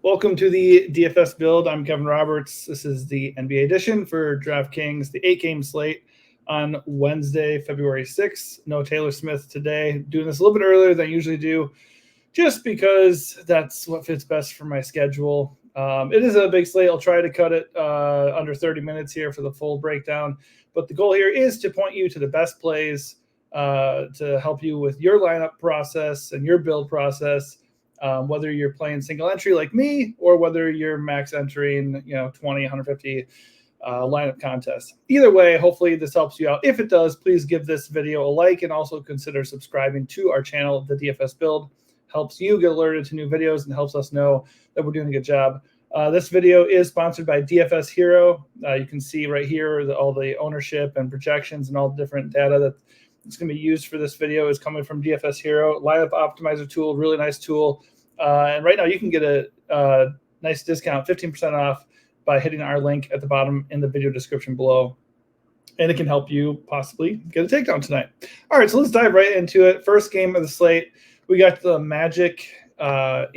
Welcome to the DFS build. I'm Kevin Roberts. This is the NBA edition for DraftKings, the 8-game slate on Wednesday, February 6th. No Taylor Smith today. Doing this a little bit earlier than I usually do, just because that's what fits best for my schedule. It is a big slate. I'll try to cut it under 30 minutes here for the full breakdown. But the goal here is to point you to the best plays to help you with your lineup process and your build process. Whether you're playing single entry like me or whether you're max entering, 20, 150 lineup contest. Either way, hopefully this helps you out. If it does, please give this video a like and also consider subscribing to our channel, The DFS Build. Helps you get alerted to new videos and helps us know that we're doing a good job. This video is sponsored by DFS Hero. You can see right here all the ownership and projections and all the different data that it's going to be used for this video is coming from DFS Hero. Lineup optimizer tool, really nice tool. And right now you can get a nice discount, 15% off, by hitting our link at the bottom in the video description below. And it can help you possibly get a takedown tonight. All right, so let's dive right into it. First game of the slate, we got the Magic on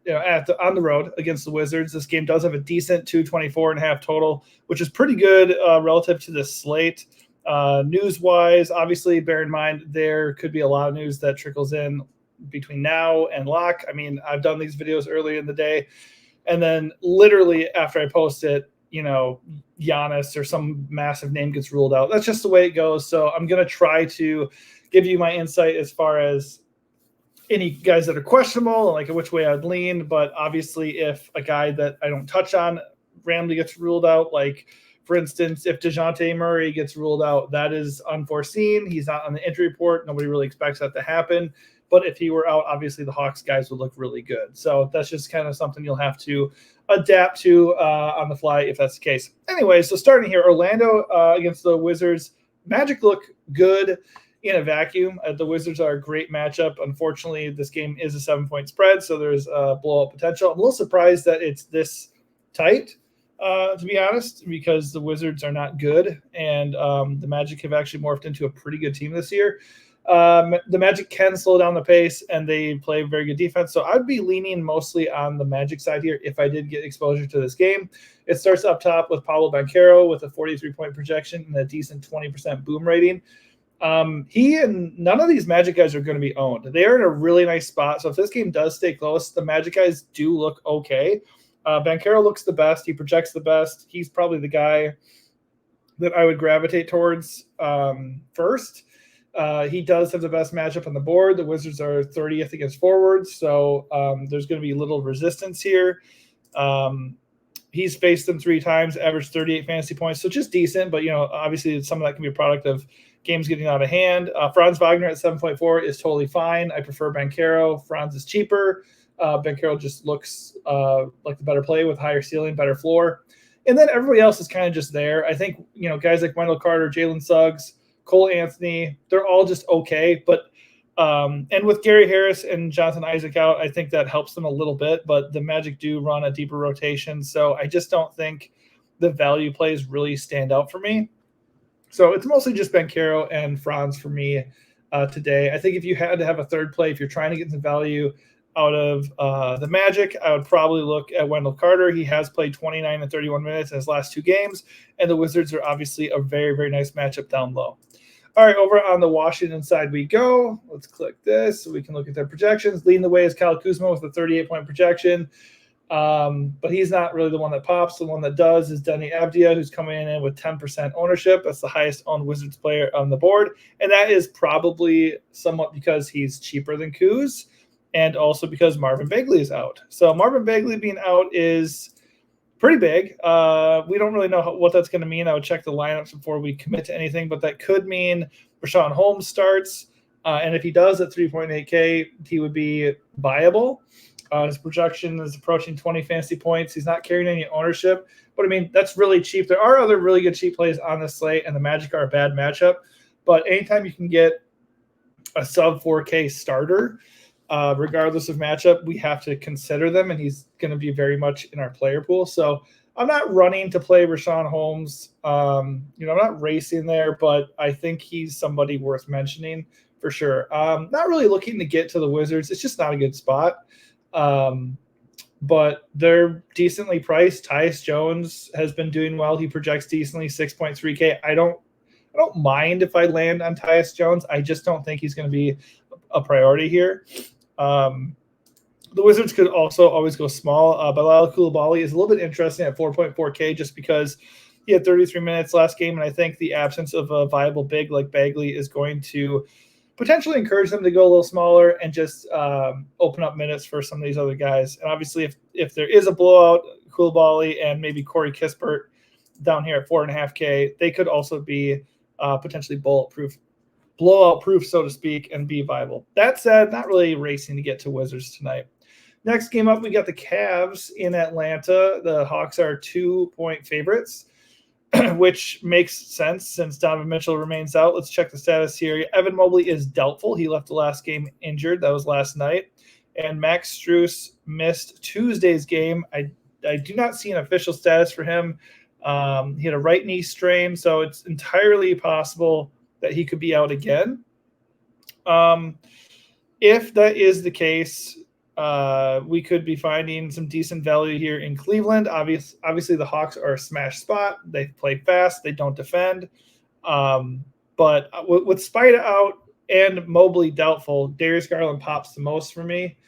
the road against the Wizards. This game does have a decent 224.5 total, which is pretty good relative to the slate. News-wise, obviously, bear in mind there could be a lot of news that trickles in between now and lock. I mean, I've done these videos early in the day, and then literally after I post it, Giannis or some massive name gets ruled out. That's just the way it goes. So I'm going to try to give you my insight as far as any guys that are questionable, like which way I'd lean. But obviously, if a guy that I don't touch on randomly gets ruled out, like for instance, if DeJounte Murray gets ruled out, that is unforeseen. He's not on the injury report. Nobody really expects that to happen. But if he were out, obviously the Hawks guys would look really good. So that's just kind of something you'll have to adapt to on the fly if that's the case. Anyway, so starting here, Orlando against the Wizards. Magic look good in a vacuum. The Wizards are a great matchup. Unfortunately, this game is a 7-point spread, so there's blowout potential. I'm a little surprised that it's this tight, to be honest, because the Wizards are not good, and the Magic have actually morphed into a pretty good team this year. The Magic can slow down the pace, and they play very good defense. So I'd be leaning mostly on the Magic side here if I did get exposure to this game. It starts up top with Paolo Banchero with a 43-point projection and a decent 20% boom rating. He and none of these Magic guys are going to be owned. They are in a really nice spot. So if this game does stay close, the Magic guys do look okay. Banchero looks the best. He projects the best. He's probably the guy that I would gravitate towards first. He does have the best matchup on the board. The Wizards are 30th against forwards, so there's going to be little resistance here. He's faced them 3 times, averaged 38 fantasy points, so just decent, but obviously some of that can be a product of games getting out of hand. Franz Wagner at 7.4 is totally fine. I prefer Banchero. Franz is cheaper. Banchero just looks like the better play with higher ceiling, better floor. And then everybody else is kind of just there. I think, guys like Wendell Carter, Jalen Suggs, Cole Anthony, they're all just okay. But and with Gary Harris and Jonathan Isaac out, I think that helps them a little bit. But the Magic do run a deeper rotation, so I just don't think the value plays really stand out for me. So it's mostly just Banchero and Franz for me today. I think if you had to have a third play, if you're trying to get some value out of the Magic, I would probably look at Wendell Carter. He has played 29 and 31 minutes in his last 2 games, and the Wizards are obviously a very, very nice matchup down low. All right, over on the Washington side we go. Let's click this so we can look at their projections. Leading the way is Kyle Kuzma with a 38-point projection, but he's not really the one that pops. The one that does is Denny Avdia, who's coming in with 10% ownership. That's the highest owned Wizards player on the board, and that is probably somewhat because he's cheaper than Kuz, and also because Marvin Bagley is out. So Marvin Bagley being out is pretty big. We don't really know what that's going to mean. I would check the lineups before we commit to anything, but that could mean Rashawn Holmes starts. And if he does at 3.8K, he would be viable. His projection is approaching 20 fantasy points. He's not carrying any ownership, but I mean, that's really cheap. There are other really good cheap plays on this slate, and the Magic are a bad matchup. But anytime you can get a sub 4K starter, regardless of matchup, we have to consider them, and he's going to be very much in our player pool. So I'm not running to play Rashawn Holmes. I'm not racing there, but I think he's somebody worth mentioning for sure. Not really looking to get to the Wizards. It's just not a good spot. but they're decently priced. Tyus Jones has been doing well. He projects decently, 6.3K. I don't mind if I land on Tyus Jones. I just don't think he's going to be a priority here. The Wizards could also always go small. Bilal Coulibaly is a little bit interesting at 4.4K just because he had 33 minutes last game, and I think the absence of a viable big like Bagley is going to potentially encourage them to go a little smaller and just open up minutes for some of these other guys. And obviously, if there is a blowout, Coulibaly and maybe Corey Kispert down here at 4.5K, they could also be potentially blowout proof, so to speak, and be viable. That said, not really racing to get to Wizards tonight. Next game up, we got the Cavs in Atlanta. The Hawks are 2-point favorites, which makes sense since Donovan Mitchell remains out. Let's check the status here. Evan Mobley is doubtful. He left the last game injured. That was last night. And Max Strus missed Tuesday's game. I do not see an official status for him. He had a right knee strain, so it's entirely possible that he could be out again. If that is the case, we could be finding some decent value here in Cleveland. Obviously, the Hawks are a smash spot. They play fast. They don't defend. But with Spida out and Mobley doubtful, Darius Garland pops the most for me.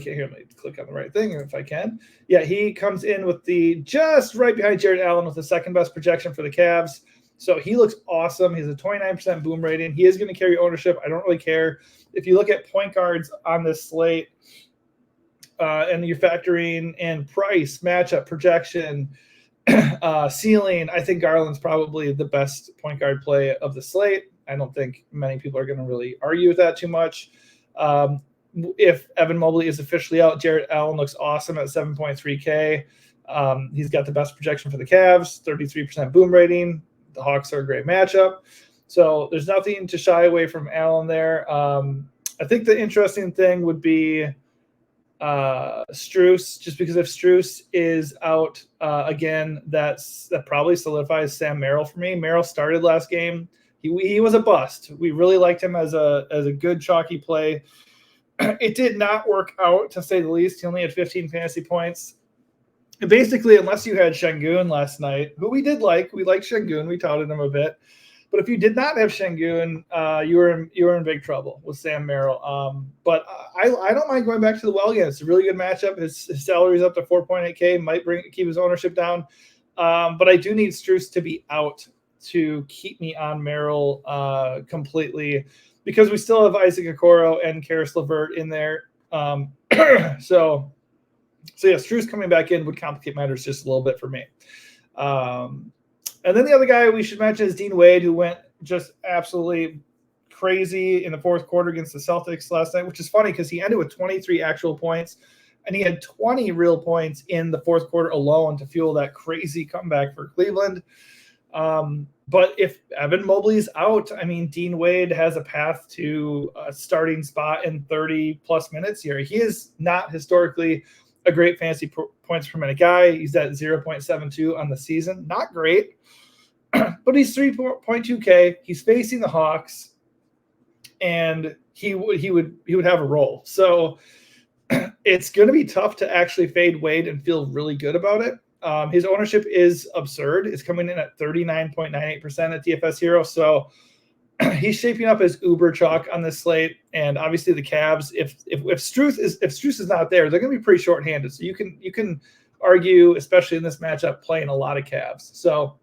Here, let me click on the right thing if I can. Yeah, he comes in with just right behind Jared Allen with the second best projection for the Cavs. So he looks awesome. He's a 29% boom rating. He is going to carry ownership. I don't really care. If you look at point guards on this slate and you're factoring in price, matchup, projection, ceiling, I think Garland's probably the best point guard play of the slate. I don't think many people are going to really argue with that too much. If Evan Mobley is officially out, Jared Allen looks awesome at 7.3K. He's got the best projection for the Cavs, 33% boom rating. The Hawks are a great matchup. So there's nothing to shy away from Allen there. I think the interesting thing would be Strus, just because if Strus is out again, that probably solidifies Sam Merrill for me. Merrill started last game. He was a bust. We really liked him as a good chalky play. It did not work out, to say the least. He only had 15 fantasy points. And basically, unless you had Şengün last night, who we did like. We liked Şengün. We touted him a bit. But if you did not have Şengün, you were in big trouble with Sam Merrill. But I don't mind going back to the well again. It's a really good matchup. His salary is up to 4.8K. Might keep his ownership down. But I do need Strus to be out to keep me on Merrill completely, because we still have Isaac Okoro and Karis LeVert in there. So yeah, Strus coming back in would complicate matters just a little bit for me. And then the other guy we should mention is Dean Wade, who went just absolutely crazy in the fourth quarter against the Celtics last night, which is funny because he ended with 23 actual points, and he had 20 real points in the fourth quarter alone to fuel that crazy comeback for Cleveland. But if Evan Mobley's out, I mean, Dean Wade has a path to a starting spot in 30-plus minutes here. He is not historically a great fantasy points per minute guy. He's at 0.72 on the season. Not great, but he's 3.2K. He's facing the Hawks, and he would have a role. So it's going to be tough to actually fade Wade and feel really good about it. His ownership is absurd. It's coming in at 39.98% at DFS Hero. So he's shaping up as uber chalk on this slate. And obviously the Cavs, if Strus is not there, they're going to be pretty shorthanded. So you can argue, especially in this matchup, playing a lot of Cavs. So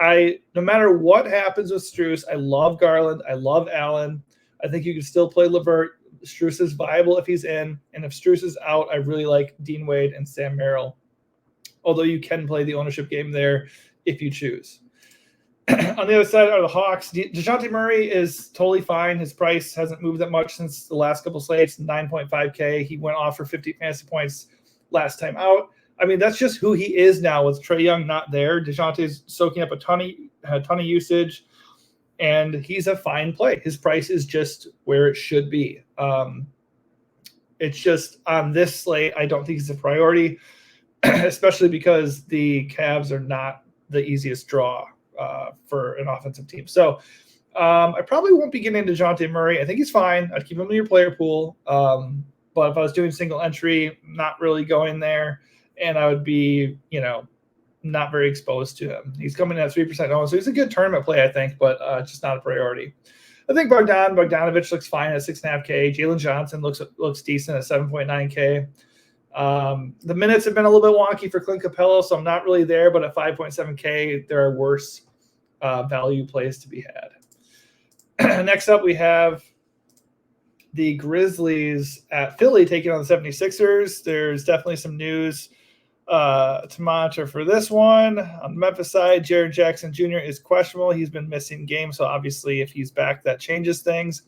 no matter what happens with Strus, I love Garland. I love Allen. I think you can still play LeVert. Strus is viable if he's in. And if Strus is out, I really like Dean Wade and Sam Merrill, although you can play the ownership game there if you choose. On the other side are the Hawks. DeJounte Murray is totally fine. His price hasn't moved that much since the last couple slates, 9.5K. He went off for 50 fantasy points last time out. I mean, that's just who he is now with Trae Young not there. DeJounte's soaking up a ton of usage, and he's a fine play. His price is just where it should be. It's just on this slate, I don't think he's a priority, especially because the Cavs are not the easiest draw for an offensive team. So I probably won't be getting into DeJounte Murray. I think he's fine. I'd keep him in your player pool. But if I was doing single entry, not really going there, and I would be, not very exposed to him. He's coming in at 3% owned, so he's a good tournament play, I think, but just not a priority. I think Bogdanovich looks fine at 6.5K. Jalen Johnson looks decent at 7.9K. The minutes have been a little bit wonky for Clint Capella, so I'm not really there, but at 5.7K, there are worse value plays to be had. Next up, we have the Grizzlies at Philly taking on the 76ers. There's definitely some news to monitor for this one. On the Memphis side, Jaren Jackson Jr. is questionable. He's been missing games, so obviously if he's back, that changes things.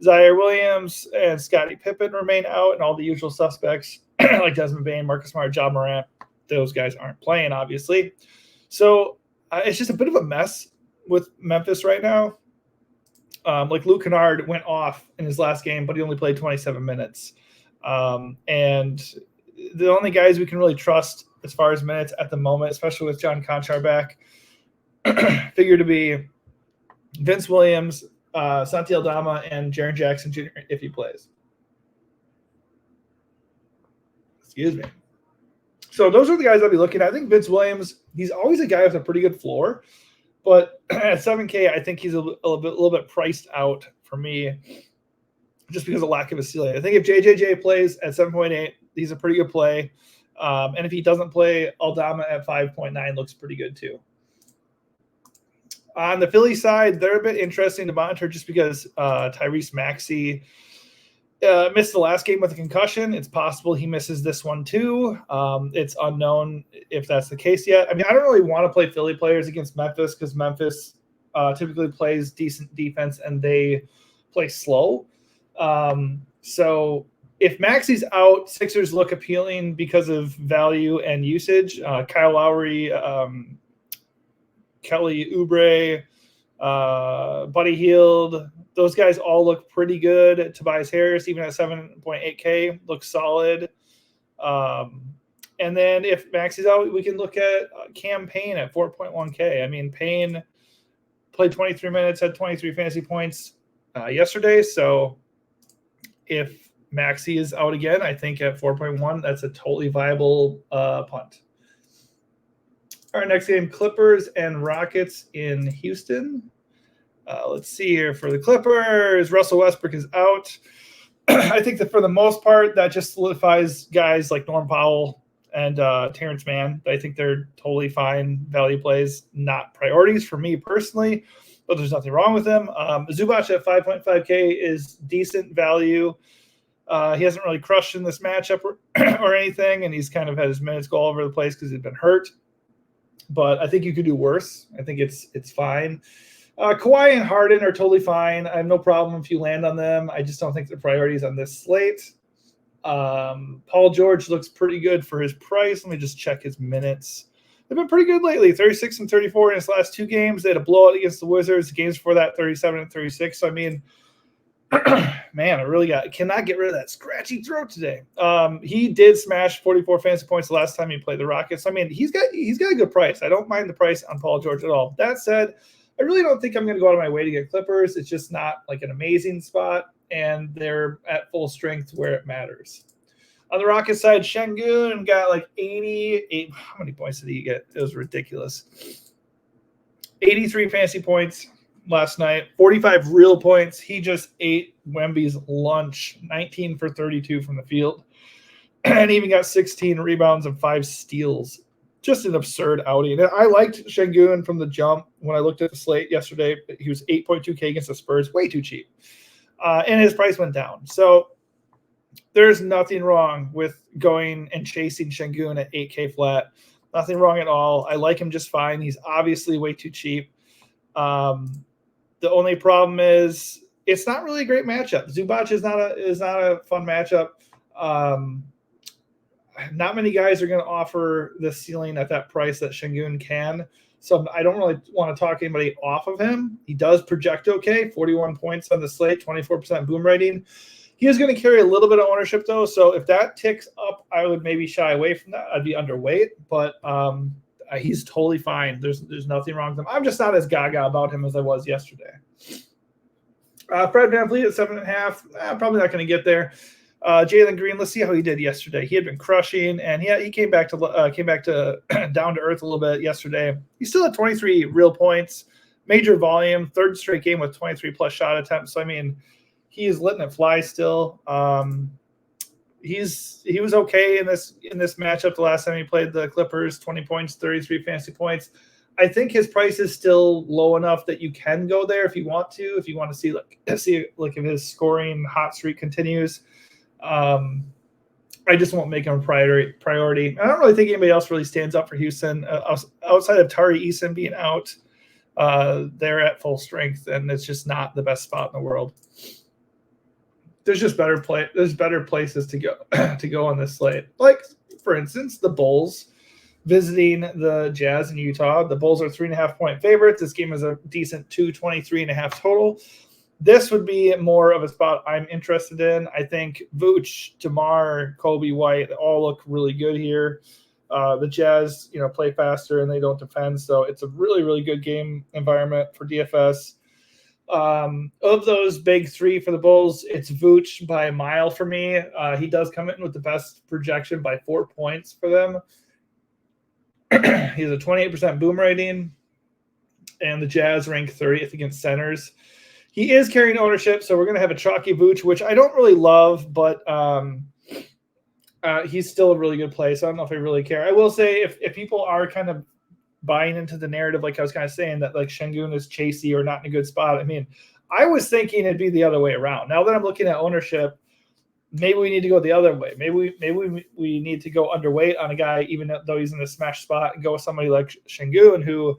Zaire Williams and Scottie Pippen remain out, and all the usual suspects like Desmond Bane, Marcus Smart, Ja Morant, those guys aren't playing, obviously. So it's just a bit of a mess with Memphis right now. Like Luke Kennard went off in his last game, but he only played 27 minutes. And the only guys we can really trust as far as minutes at the moment, especially with John Conchar back, figure to be Vince Williams, Santi Aldama, and Jaren Jackson Jr. if he plays. Excuse me. So those are the guys I'll be looking at. I think Vince Williams, he's always a guy with a pretty good floor, but at 7K, I think he's a little bit priced out for me just because of lack of a ceiling. I think if JJJ plays at 7.8, he's a pretty good play. And if he doesn't play, Aldama at 5.9 looks pretty good too. On the Philly side, they're a bit interesting to monitor just because Tyrese Maxey missed the last game with a concussion. It's possible he misses this one too. It's unknown if that's the case yet. I mean, I don't really want to play Philly players against Memphis because Memphis typically plays decent defense and they play slow. So if Maxey's out, Sixers look appealing because of value and usage. Kyle Lowry, Kelly Oubre, Buddy Hield, those guys all look pretty good. Tobias Harris, even at 7.8K, looks solid. And then if Maxey's out, we can look at Cam Payne at 4.1K. I mean, Payne played 23 minutes, had 23 fantasy points yesterday. So if Maxey is out again, I think at 4.1, that's a totally viable punt. All right, next game, Clippers and Rockets in Houston. Let's see here for the Clippers. Russell Westbrook is out. I think that for the most part, that just solidifies guys like Norm Powell and Terrence Mann. I think they're totally fine value plays, not priorities for me personally, but there's nothing wrong with them. Zubac at 5.5K is decent value. He hasn't really crushed in this matchup or anything, and he's kind of had his minutes go all over the place because he's been hurt. But I think you could do worse. I think it's fine. Kawhi and Harden are totally fine. I have no problem if you land on them. I just don't think they're priorities on this slate. Paul George looks pretty good for his price. Let me just check his minutes. They've been pretty good lately, 36 and 34 in his last two games. They had a blowout against the Wizards. The games before that, 37 and 36. So, I mean, man, I cannot get rid of that scratchy throat today. He did smash 44 fantasy points the last time he played the Rockets. I mean, he's got a good price. I don't mind the price on Paul George at all. That said, I really don't think I'm going to go out of my way to get Clippers. It's just not like an amazing spot, and they're at full strength where it matters. On the Rockets side, Şengün got like 88. How many points did he get? It was ridiculous. 83 fantasy points last night, 45 real points. He just ate Wemby's lunch, 19 for 32 from the field, and even got 16 rebounds and 5 steals. Just an absurd outing. And I liked Şengün from the jump when I looked at the slate yesterday. He was 8.2K against the Spurs, way too cheap. And his price went down. So there's nothing wrong with going and chasing Şengün at 8K flat. Nothing wrong at all. I like him just fine. He's obviously way too cheap. The only problem is it's not really a great matchup. Zubac is not a fun matchup. Not many guys are going to offer the ceiling at that price that Şengün can. So I don't really want to talk anybody off of him. He does project okay, 41 points on the slate, 24% boom rating. He is going to carry a little bit of ownership, though. So if that ticks up, I would maybe shy away from that. I'd be underweight, but he's totally fine. There's nothing wrong with him. I'm just not as gaga about him as I was yesterday. Fred VanVleet at 7.5. Probably not going to get there. Jalen Green, let's see how he did yesterday. He had been crushing, and he came back to down to earth a little bit yesterday. He still had 23 real points, major volume, third straight game with 23 plus shot attempts. So I mean, he is letting it fly still. He was okay in this matchup the last time he played the Clippers. 20 points, 33 fantasy points. I think his price is still low enough that you can go there if you want to. If you want to see if his scoring hot streak continues. I just won't make him a priority. I don't really think anybody else really stands up for Houston outside of Tari Eason being out. They're at full strength, and it's just not the best spot in the world. There's just better places to go on this slate. Like, for instance, the Bulls visiting the Jazz in Utah. The Bulls are 3.5-point favorites. This game is a decent 223.5 total. This would be more of a spot I'm interested in. I think Vooch, DeMar, Kobe White all look really good here. The Jazz, play faster and they don't defend, so it's a really, really good game environment for DFS. Of those big three for the Bulls, it's Vooch by a mile for me. He does come in with the best projection by 4 points for them. He has a 28% boom rating, and the Jazz rank 30th against centers. He is carrying ownership, so we're going to have a chalky Vooch, which I don't really love, but he's still a really good play, so I don't know if I really care. I will say if people are kind of buying into the narrative, like I was kind of saying, that like Şengün is chasey or not in a good spot, I mean, I was thinking it'd be the other way around. Now that I'm looking at ownership, maybe we need to go the other way. Maybe we need to go underweight on a guy, even though he's in a smash spot, and go with somebody like Şengün, who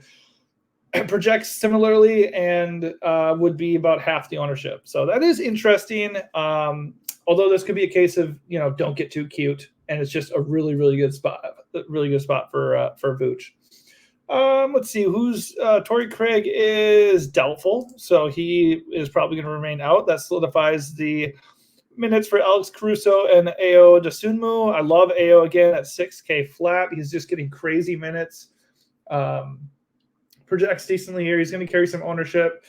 projects similarly and would be about half the ownership. So that is interesting. Although this could be a case of, don't get too cute, and it's just a really, really good spot. Really good spot for Vooch. Let's see, Torrey Craig is doubtful, so he is probably going to remain out. That solidifies the minutes for Alex Caruso and Ayo Dosunmu. I love Ayo again at 6K flat. He's just getting crazy minutes. Projects decently here. He's going to carry some ownership.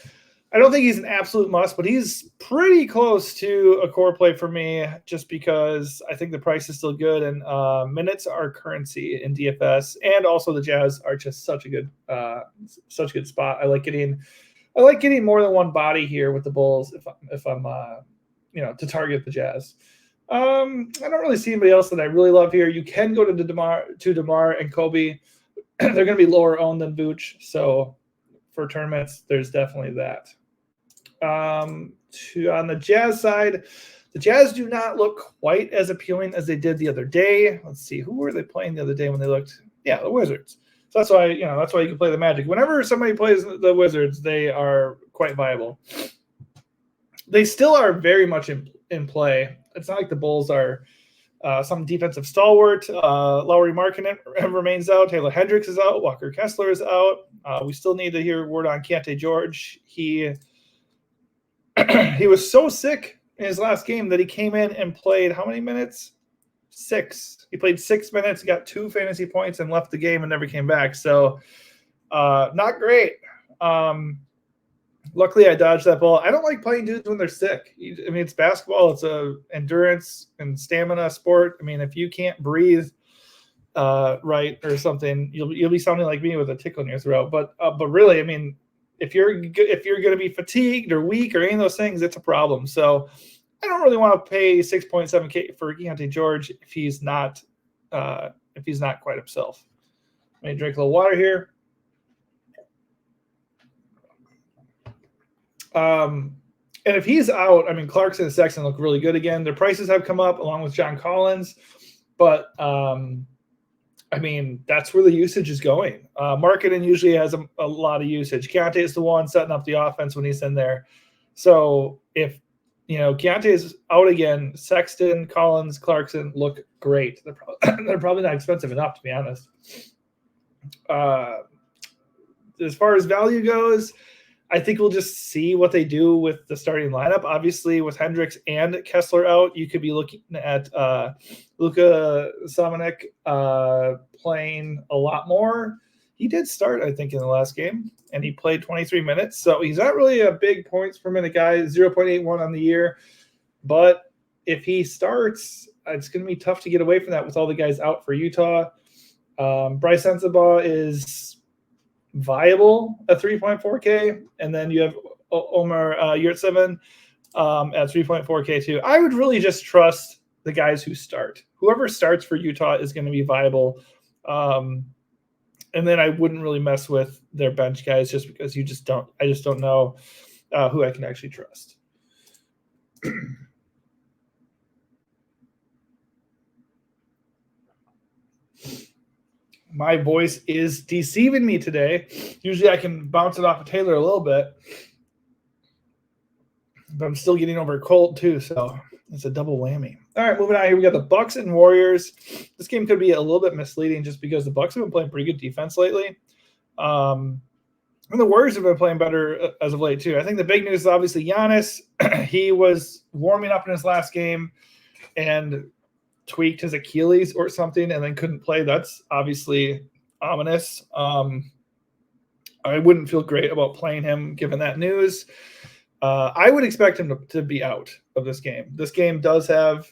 I don't think he's an absolute must, but he's pretty close to a core play for me just because I think the price is still good, and minutes are currency in DFS, and also the Jazz are just such a good spot. I like getting more than one body here with the Bulls if I'm to target the Jazz. I don't really see anybody else that I really love here. You can go to DeMar and Kobe. They're going to be lower owned than Vooch, so for tournaments, there's definitely that. On the Jazz side, the Jazz do not look quite as appealing as they did the other day. Let's see, who were they playing the other day when they looked? Yeah, the Wizards. So that's why you can play the Magic. Whenever somebody plays the Wizards, they are quite viable. They still are very much in play. It's not like the Bulls are some defensive stalwart. Lauri Markkanen remains out. Taylor Hendricks is out. Walker Kessler is out. We still need to hear word on Keontae George. He was so sick in his last game that he came in and played how many minutes? 6. He played 6 minutes, got 2 fantasy points, and left the game and never came back. So not great. Luckily, I dodged that ball. I don't like playing dudes when they're sick. I mean, it's basketball. It's a endurance and stamina sport. I mean, if you can't breathe right or something, you'll be sounding like me with a tickle in your throat. But really, I mean, if you're going to be fatigued or weak or any of those things, it's a problem. So I don't really want to pay 6.7K for Keontae George if he's not quite himself. Let me drink a little water here. And if he's out, I mean, Clarkson and Sexton look really good again. Their prices have come up along with John Collins, but I mean, that's where the usage is going. Markkanen usually has a lot of usage. Keontae is the one setting up the offense when he's in there. So if Keontae is out again, Sexton, Collins, Clarkson look great. They're probably not expensive enough, to be honest. As far as value goes, I think we'll just see what they do with the starting lineup. Obviously, with Hendricks and Kessler out, you could be looking at Luka Samanic playing a lot more. He did start, I think, in the last game, and he played 23 minutes. So he's not really a big points per minute guy, 0.81 on the year. But if he starts, it's going to be tough to get away from that with all the guys out for Utah. Bryce Sensabaugh is viable at 3.4K, and then you have Omar Yurtseven at 3.4K too. I would really just trust the guys who start. Whoever starts for Utah is going to be viable. And then I wouldn't really mess with their bench guys just because I just don't know who I can actually trust. My voice is deceiving me today. Usually I can bounce it off of Taylor a little bit, but I'm still getting over a cold too, so it's a double whammy. All right, moving on here. We got the Bucks and Warriors. This game could be a little bit misleading just because the Bucks have been playing pretty good defense lately. And the Warriors have been playing better as of late too. I think the big news is obviously Giannis. He was warming up in his last game and tweaked his Achilles or something and then couldn't play. That's obviously ominous. I wouldn't feel great about playing him given that news. I would expect him to be out of this game. This game does have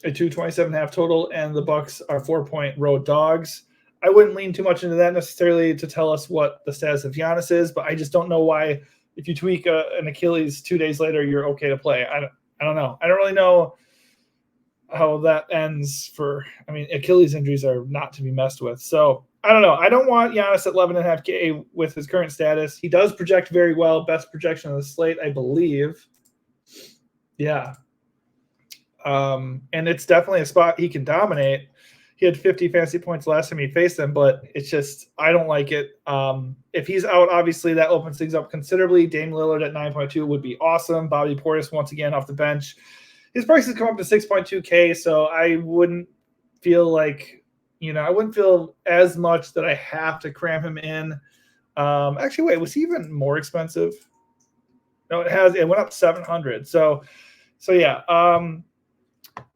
a 227.5 total, and the Bucks are 4-point road dogs. I wouldn't lean too much into that necessarily to tell us what the status of Giannis is, but I just don't know why if you tweak an Achilles 2 days later, you're okay to play. I don't know. I don't really know how that ends Achilles injuries are not to be messed with. So I don't know. I don't want Giannis at 11.5K with his current status. He does project very well. Best projection on the slate, I believe. Yeah. And it's definitely a spot he can dominate. He had 50 fantasy points last time he faced them, but it's just, I don't like it. If he's out, obviously that opens things up considerably. Dame Lillard at 9.2 would be awesome. Bobby Portis once again off the bench. His prices come up to 6.2K, so I wouldn't feel I wouldn't feel as much that I have to cram him in. Actually, wait, was he even more expensive? No, it went up 700. So yeah.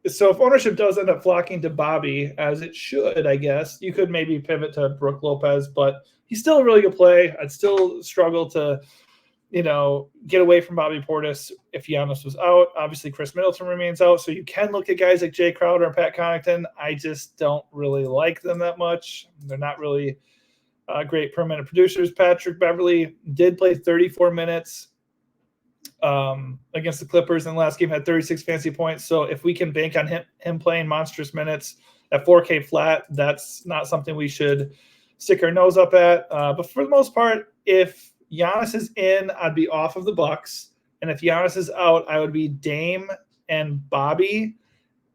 So if ownership does end up flocking to Bobby, as it should, I guess, you could maybe pivot to Brook Lopez, but he's still a really good play. I'd still struggle to, get away from Bobby Portis if Giannis was out. Obviously, Chris Middleton remains out, so you can look at guys like Jay Crowder and Pat Connaughton. I just don't really like them that much. They're not really great per-minute producers. Patrick Beverley did play 34 minutes against the Clippers in the last game, had 36 fantasy points. So if we can bank on him playing monstrous minutes at 4K flat, that's not something we should stick our nose up at. But for the most part, if Giannis is in, I'd be off of the Bucks. And if Giannis is out, I would be Dame and Bobby.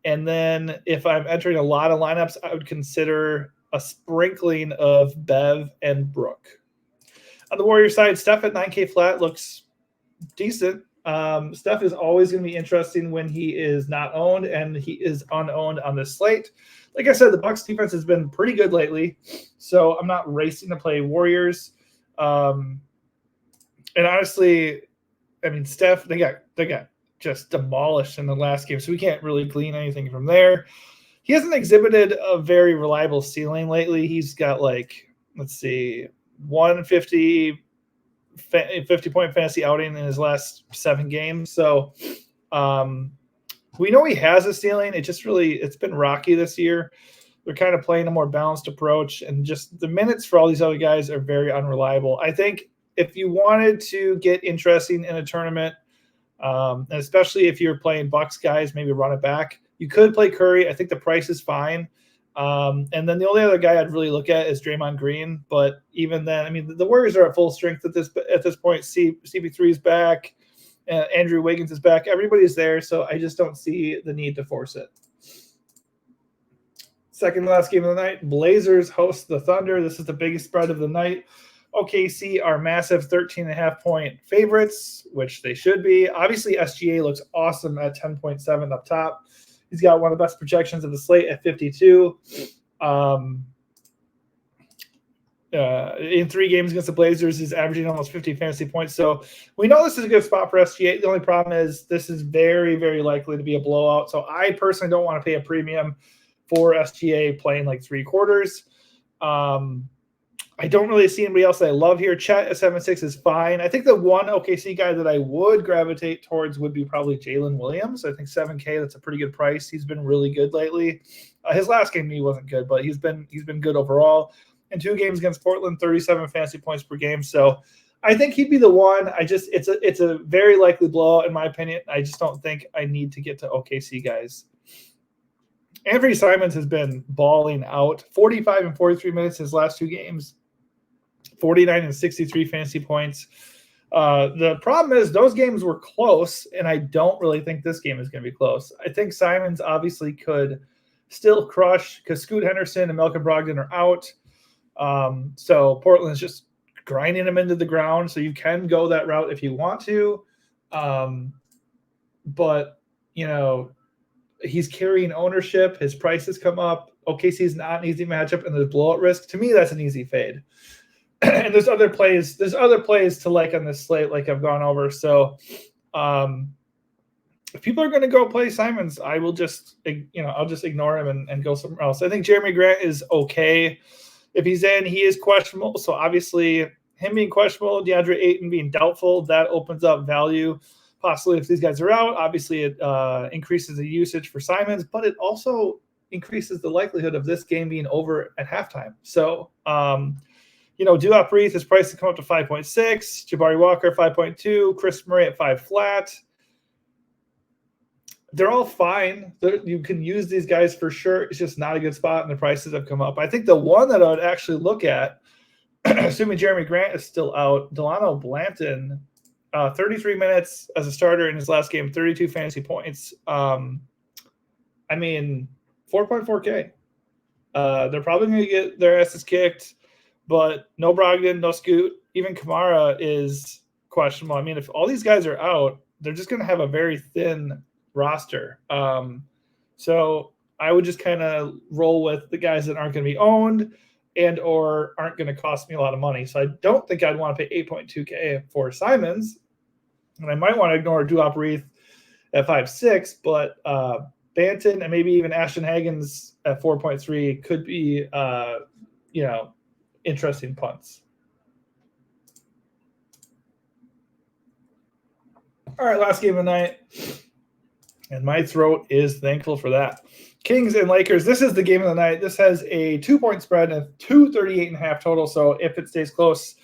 And then if I'm entering a lot of lineups, I would consider a sprinkling of Bev and Brook. On the Warrior side, Steph at 9K flat looks decent. Steph is always going to be interesting when he is not owned, and he is unowned on this slate. Like I said, the Bucks defense has been pretty good lately, so I'm not racing to play Warriors. And honestly, Steph, they got just demolished in the last game, so we can't really glean anything from there. He hasn't exhibited a very reliable ceiling lately. He's got 150 50-point fantasy outing in his last 7 games. So we know he has a ceiling. It's been rocky this year. They're kind of playing a more balanced approach, and just the minutes for all these other guys are very unreliable. I think if you wanted to get interesting in a tournament, and especially if you're playing Bucks guys, maybe run it back, you could play Curry. I think the price is fine. And then the only other guy I'd really look at is Draymond Green. But even then, the Warriors are at full strength at this point. CP3 is back. Andrew Wiggins is back. Everybody's there. So I just don't see the need to force it. Second to last game of the night, Blazers host the Thunder. This is the biggest spread of the night. OKC are massive 13.5-point favorites, which they should be. Obviously, SGA looks awesome at 10.7 up top. He's got one of the best projections of the slate at 52. In 3 games against the Blazers, he's averaging almost 50 fantasy points. So we know this is a good spot for SGA. The only problem is this is very, very likely to be a blowout. So I personally don't want to pay a premium for SGA playing 3 quarters. I don't really see anybody else that I love here. Chet at 7.6 is fine. I think the one OKC guy that I would gravitate towards would be probably Jalen Williams. I think 7K, that's a pretty good price. He's been really good lately. His last game he wasn't good, but he's been good overall. In 2 games against Portland, 37 fantasy points per game. So I think he'd be the one. It's a very likely blowout in my opinion. I just don't think I need to get to OKC guys. Anthony Simons has been balling out. 45 and 43 minutes his last 2 games. 49 and 63 fantasy points. The problem is those games were close, and I don't really think this game is going to be close. I think Simons obviously could still crush because Scoot Henderson and Malcolm Brogdon are out. So Portland's just grinding him into the ground. So you can go that route if you want to. But, he's carrying ownership. His prices come up. OKC is not an easy matchup, and there's blowout risk. To me, that's an easy fade. And there's other plays to like on this slate, like I've gone over. So if people are going to go play Simons, I will just, I'll just ignore him and go somewhere else. I think Jeremy Grant is okay. If he's in, he is questionable. So obviously him being questionable, DeAndre Ayton being doubtful, that opens up value. Possibly if these guys are out, obviously it increases the usage for Simons, but it also increases the likelihood of this game being over at halftime. So, Duop Reith, his price has come up to 5.6, Jabari Walker 5.2, Chris Murray at 5 flat. They're all fine. You can use these guys for sure. It's just not a good spot, and the prices have come up. I think the one that I would actually look at, assuming Jeremy Grant is still out, Delano Blanton, 33 minutes as a starter in his last game, 32 fantasy points. 4.4K. They're probably going to get their asses kicked, but no Brogdon, no Scoot. Even Kamara is questionable. If all these guys are out, they're just going to have a very thin roster. So I would just kind of roll with the guys that aren't going to be owned and or aren't going to cost me a lot of money. So I don't think I'd want to pay 8.2K for Simons. And I might want to ignore Duop Reith at 5.6, but Banton and maybe even Ashton Hagens at 4.3 could be, interesting punts. All right, last game of the night. And my throat is thankful for that. Kings and Lakers, this is the game of the night. This has a 2-point spread and 238.5 total. So if it stays close,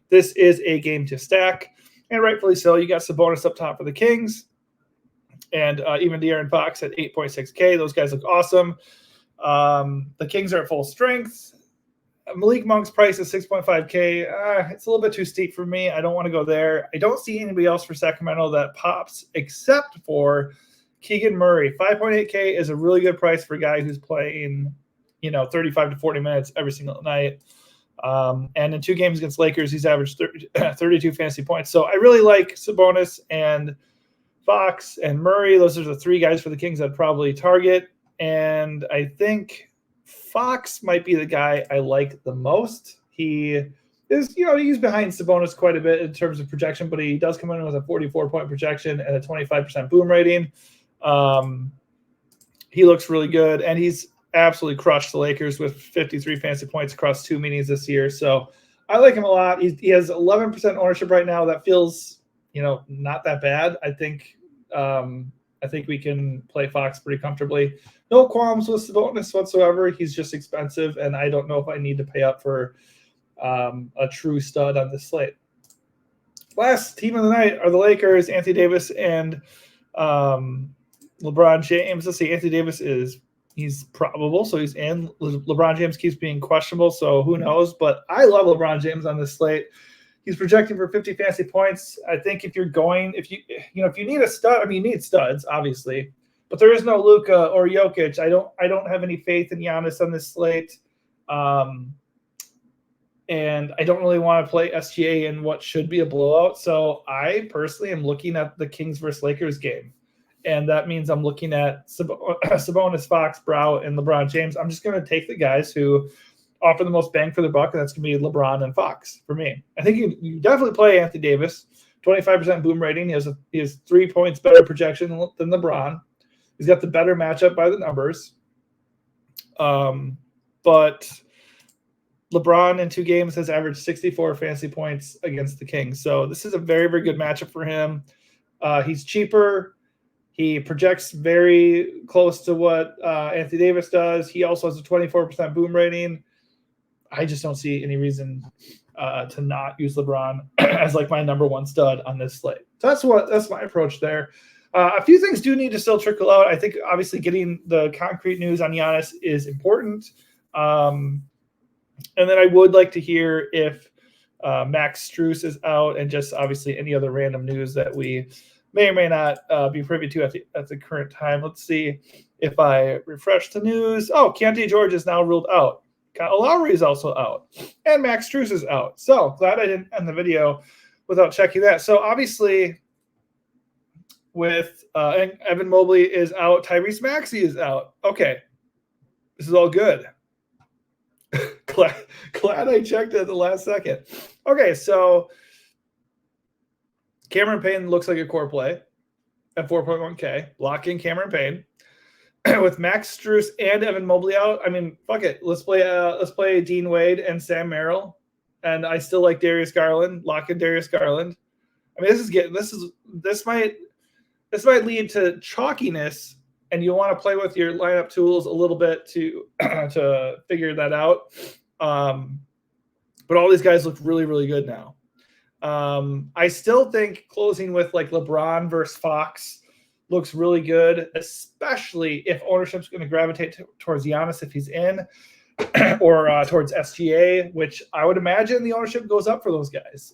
this is a game to stack. And rightfully so. You got Sabonis up top for the Kings. And even De'Aaron Fox at 8.6K. Those guys look awesome. The Kings are at full strength. Malik Monk's price is 6.5K. It's a little bit too steep for me. I don't want to go there. I don't see anybody else for Sacramento that pops except for Keegan Murray. 5.8K is a really good price for a guy who's playing, 35 to 40 minutes every single night. And in 2 games against Lakers, he's averaged 32 fantasy points. So I really like Sabonis and Fox and Murray. Those are the 3 guys for the Kings I'd probably target. And I think Fox might be the guy I like the most. He is, he's behind Sabonis quite a bit in terms of projection, but he does come in with a 44-point projection and a 25% boom rating. He looks really good, and he's absolutely crushed the Lakers with 53 fantasy points across 2 meetings this year. So I like him a lot. He has 11% ownership right now. That feels, not that bad. I think we can play Fox pretty comfortably. No qualms with Sabonis whatsoever. He's just expensive, and I don't know if I need to pay up for a true stud on this slate. Last team of the night are the Lakers, Anthony Davis and LeBron James. Let's see, Anthony Davis he's probable, so he's in. LeBron James keeps being questionable, so who knows? But I love LeBron James on this slate. He's projecting for 50 fantasy points. I think if you need a stud, you need studs, obviously. But there is no Luka or Jokic. I don't have any faith in Giannis on this slate. And I don't really want to play SGA in what should be a blowout. So I personally am looking at the Kings versus Lakers game. And that means I'm looking at Sabonis, Fox, Brow, and LeBron James. I'm just going to take the guys who offer the most bang for their buck, and that's going to be LeBron and Fox for me. I think you definitely play Anthony Davis. 25% boom rating. He has 3 points better projection than LeBron. He's got the better matchup by the numbers. But LeBron in 2 games has averaged 64 fantasy points against the Kings. So this is a very, very good matchup for him. He's cheaper. He projects very close to what Anthony Davis does. He also has a 24% boom rating. I just don't see any reason to not use LeBron as like my number 1 stud on this slate. So that's my approach there. A few things do need to still trickle out. I think obviously getting the concrete news on Giannis is important. And then I would like to hear if Max Strus is out, and just obviously any other random news that we may or may not be privy to at the current time. Let's see if I refresh the news. Oh, Keontae George is now ruled out. Kyle Lowry is also out, and Max Strus is out. So glad I didn't end the video without checking that. So obviously, with Evan Mobley is out, Tyrese Maxey is out. Okay, this is all good. glad I checked at the last second. Okay, so Cameron Payne looks like a core play at 4.1K. Lock in Cameron Payne. With Max Strus and Evan Mobley out, I mean, fuck it. Let's play Dean Wade and Sam Merrill. And I still like Darius Garland. Lock in Darius Garland. I mean, this might lead to chalkiness, and you'll want to play with your lineup tools a little bit to figure that out. But all these guys look really, really good now. I still think closing with like LeBron versus Fox looks really good, especially if ownership's going to gravitate towards Giannis if he's in, or towards SGA, which I would imagine the ownership goes up for those guys.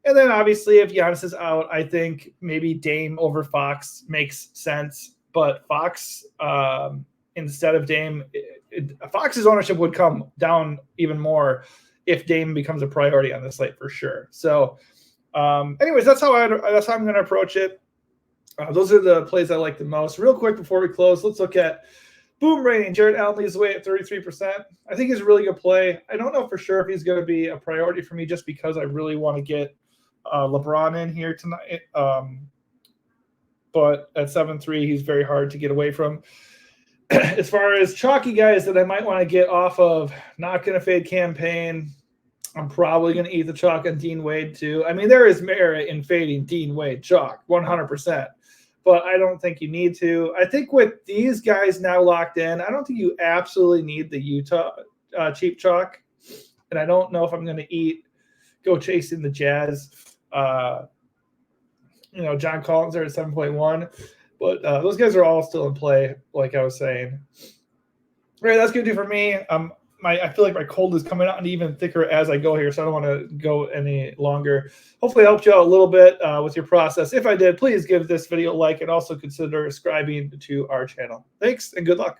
And then obviously if Giannis is out, I think maybe Dame over Fox makes sense. But Fox instead of Dame, Fox's ownership would come down even more if Dame becomes a priority on the slate for sure. So anyways, that's how I'm going to approach it. Those are the plays I like the most. Real quick before we close, let's look at boom rating. Jared Allen leads the way at 33%. I think he's a really good play. I don't know for sure if he's going to be a priority for me just because I really want to get LeBron in here tonight. But at 7.3, he's very hard to get away from. As far as chalky guys that I might want to get off of, not going to fade campaign. I'm probably going to eat the chalk on Dean Wade too. I mean, there is merit in fading Dean Wade chalk, 100%. But I don't think you need to. I think with these guys now locked in, I don't think you absolutely need the Utah cheap chalk. And I don't know if I'm going to go chasing the Jazz. John Collins are at 7.1. But those guys are all still in play, like I was saying. All right, that's going to do for me. I feel like my cold is coming out and even thicker as I go here, so I don't want to go any longer. Hopefully I helped you out a little bit with your process. If I did, please give this video a like and also consider subscribing to our channel. Thanks and good luck.